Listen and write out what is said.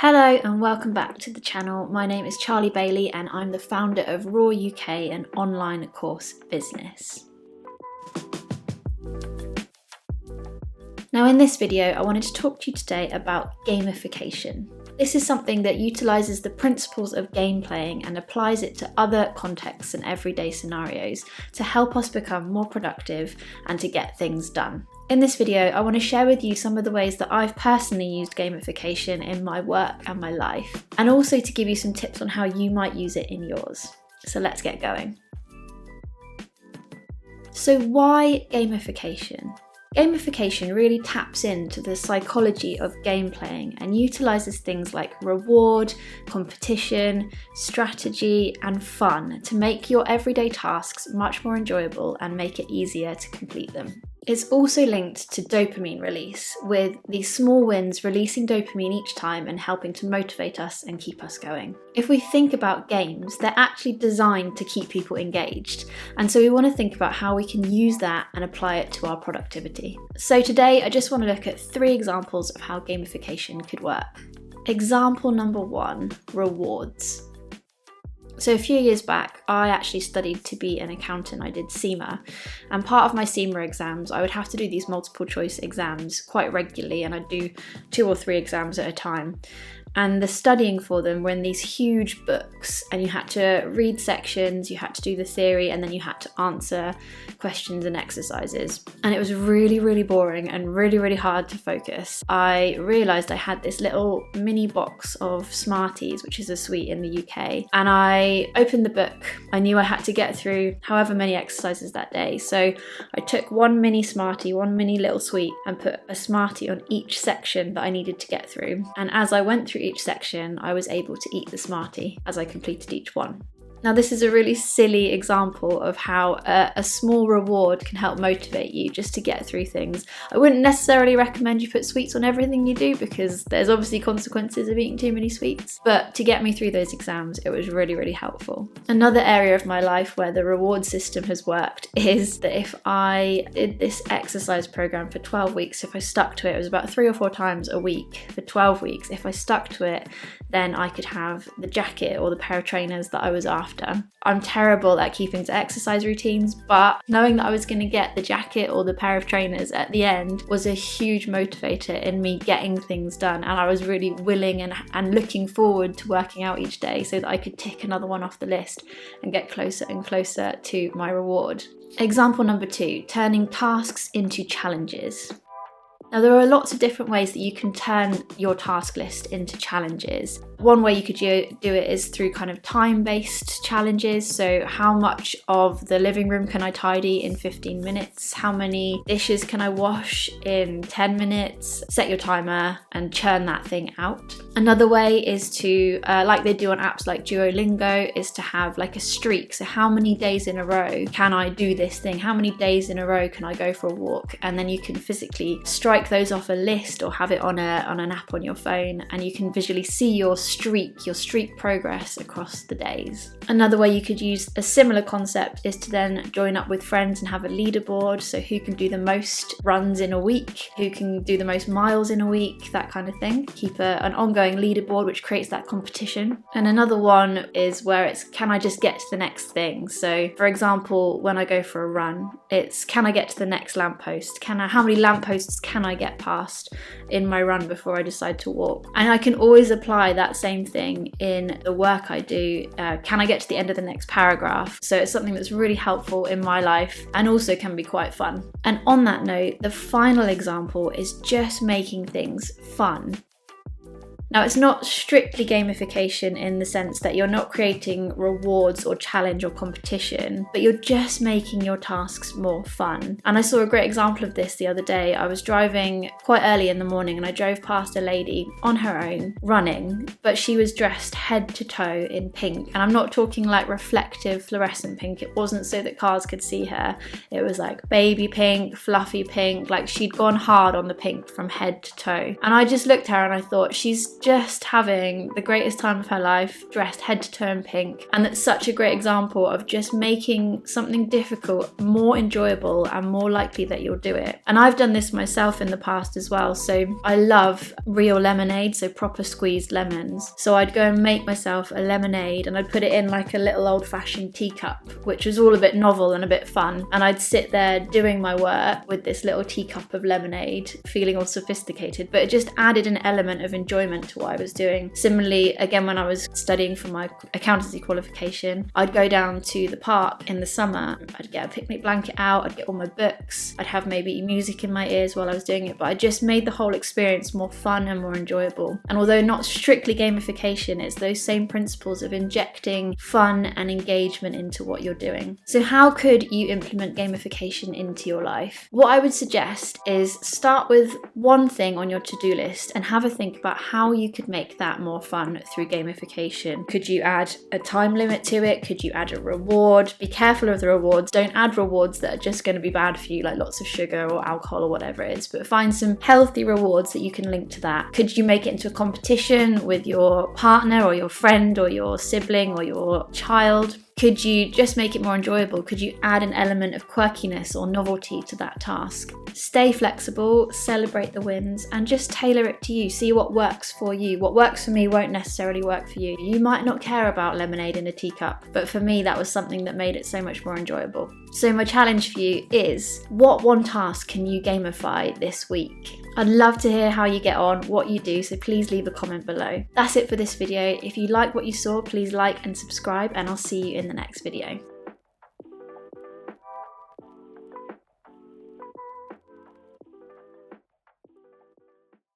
Hello and welcome back to the channel. My name is Charlie Bailey and I'm the founder of Raw UK, an online course business. Now in this video, I wanted to talk to you today about gamification. This is something that utilises the principles of game playing and applies it to other contexts and everyday scenarios to help us become more productive and to get things done. In this video, I want to share with you some of the ways that I've personally used gamification in my work and my life, and also to give you some tips on how you might use it in yours. So let's get going. So why gamification? Gamification really taps into the psychology of game playing and utilises things like reward, competition, strategy, and fun to make your everyday tasks much more enjoyable and make it easier to complete them. It's also linked to dopamine release, with these small wins releasing dopamine each time and helping to motivate us and keep us going. If we think about games, they're actually designed to keep people engaged, and so we want to think about how we can use that and apply it to our productivity. So today I just want to look at 3 examples of how gamification could work. Example number 1, rewards. So a few years back, I actually studied to be an accountant. I did CIMA, and part of my CIMA exams, I would have to do these multiple choice exams quite regularly, and I'd do 2 or 3 exams at a time. And the studying for them were in these huge books, and you had to read sections, you had to do the theory, and then you had to answer questions and exercises. And it was really, really boring and really, really hard to focus. I realised I had this little mini box of Smarties, which is a sweet in the UK, and I opened the book. I knew I had to get through however many exercises that day. So I took one mini Smartie, one mini little sweet, and put a Smartie on each section that I needed to get through. And as I went through each section, I was able to eat the Smartie as I completed each one. Now this is a really silly example of how a small reward can help motivate you just to get through things. I wouldn't necessarily recommend you put sweets on everything you do because there's obviously consequences of eating too many sweets, but to get me through those exams, it was really, really helpful. Another area of my life where the reward system has worked is that if I did this exercise program for 12 weeks, if I stuck to it, it was about 3 or 4 times a week for 12 weeks. If I stuck to it, then I could have the jacket or the pair of trainers that I was after. I'm terrible at keeping to exercise routines, but knowing that I was going to get the jacket or the pair of trainers at the end was a huge motivator in me getting things done, and I was really willing and looking forward to working out each day so that I could tick another one off the list and get closer and closer to my reward. Example number 2, turning tasks into challenges. Now there are lots of different ways that you can turn your task list into challenges. One way you could do it is through kind of time-based challenges. So how much of the living room can I tidy in 15 minutes? How many dishes can I wash in 10 minutes? Set your timer and churn that thing out. Another way is to, like they do on apps like Duolingo, is to have like a streak. So how many days in a row can I do this thing? How many days in a row can I go for a walk? And then you can physically strike those off a list or have it on an app on your phone, and you can visually see your streak progress across the days. Another way you could use a similar concept is to then join up with friends and have a leaderboard. So who can do the most runs in a week, who can do the most miles in a week, that kind of thing. Keep an ongoing leaderboard which creates that competition. And another one is where it's, can I just get to the next thing? So for example, when I go for a run, it's, can I get to the next lamppost? How many lampposts can I get past in my run before I decide to walk? And I can always apply that same thing in the work I do. Can I get to the end of the next paragraph? So it's something that's really helpful in my life and also can be quite fun. And on that note, the final example is just making things fun. Now, it's not strictly gamification in the sense that you're not creating rewards or challenge or competition, but you're just making your tasks more fun. And I saw a great example of this the other day. I was driving quite early in the morning and I drove past a lady on her own running, but she was dressed head to toe in pink. And I'm not talking like reflective fluorescent pink. It wasn't so that cars could see her. It was like baby pink, fluffy pink, like she'd gone hard on the pink from head to toe. And I just looked at her and I thought, she's just having the greatest time of her life, dressed head to toe in pink. And that's such a great example of just making something difficult more enjoyable and more likely that you'll do it. And I've done this myself in the past as well. So I love real lemonade, so proper squeezed lemons. So I'd go and make myself a lemonade and I'd put it in like a little old-fashioned teacup, which was all a bit novel and a bit fun. And I'd sit there doing my work with this little teacup of lemonade, feeling all sophisticated, but it just added an element of enjoyment to what I was doing. Similarly, again, when I was studying for my accountancy qualification, I'd go down to the park in the summer. I'd get a picnic blanket out, I'd get all my books, I'd have maybe music in my ears while I was doing it, but I just made the whole experience more fun and more enjoyable. And although not strictly gamification, it's those same principles of injecting fun and engagement into what you're doing. So how could you implement gamification into your life? What I would suggest is start with one thing on your to-do list and have a think about how you could make that more fun through gamification. Could you add a time limit to it? Could you add a reward? Be careful of the rewards. Don't add rewards that are just going to be bad for you, like lots of sugar or alcohol or whatever it is, but find some healthy rewards that you can link to that. Could you make it into a competition with your partner or your friend or your sibling or your child? Could you just make it more enjoyable? Could you add an element of quirkiness or novelty to that task? Stay flexible, celebrate the wins, and just tailor it to you. See what works for you. What works for me won't necessarily work for you. You might not care about lemonade in a teacup, but for me, that was something that made it so much more enjoyable. So my challenge for you is, what one task can you gamify this week? I'd love to hear how you get on, what you do, so please leave a comment below. That's it for this video. If you like what you saw, please like and subscribe, and I'll see you in the next video.